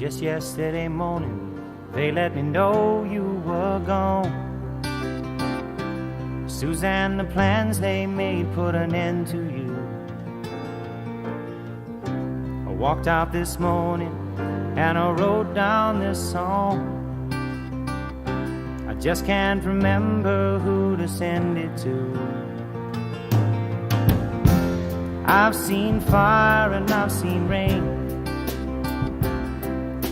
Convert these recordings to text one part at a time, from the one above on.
Just yesterday morning, they let me know you were gone. Suzanne, the plans they made put an end to you. I walked out this morning and I wrote down this song. I just can't remember who to send it to. I've seen fire and I've seen rain.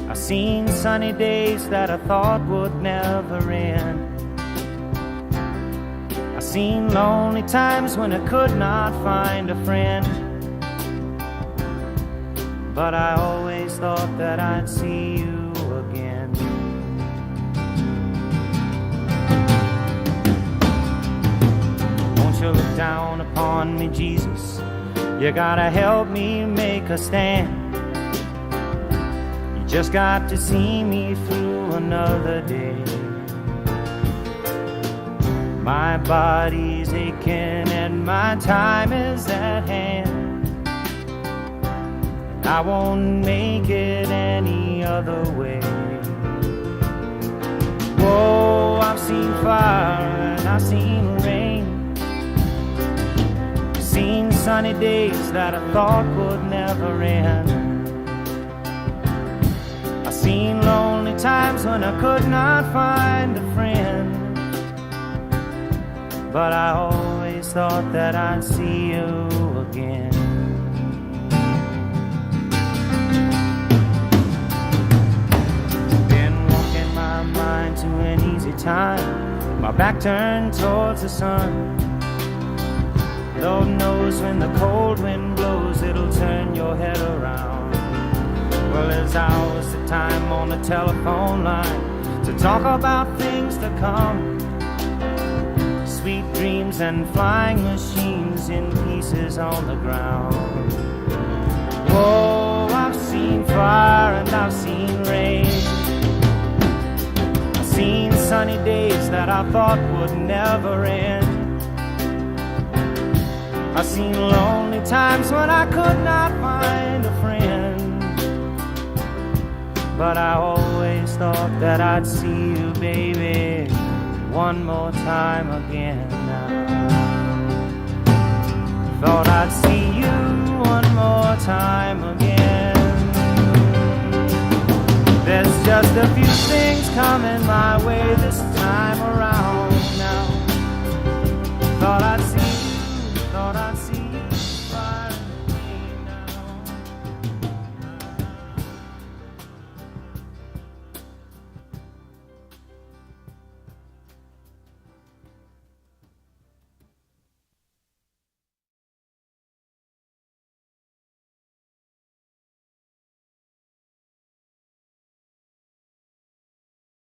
I've seen sunny days that I thought would never end. I've seen lonely times when I could not find a friend. But I always thought that I'd see you again. Won't you look down upon me, Jesus? You gotta help me make a stand. You just got to see me through another day. My body's aching and my time is at hand. I won't make it any other way. Whoa, I've seen fire and I've seen rain. Seen sunny days that I thought would never end. I've seen lonely times when I could not find a friend. But I always thought that I'd see you again. Been walking my mind to an easy time, my back turned towards the sun. Lord knows when the cold wind blows, it'll turn your head around. Well, there's hours of time on the telephone line to talk about things to come. Sweet dreams and flying machines in pieces on the ground. Whoa, I've seen fire and I've seen rain. I've seen sunny days that I thought would never end. I've seen lonely times when I could not find a friend. But I always thought that I'd see you, baby, one more time again now. Thought I'd see you one more time again. There's just a few things coming my way this time around now. Thought I'd see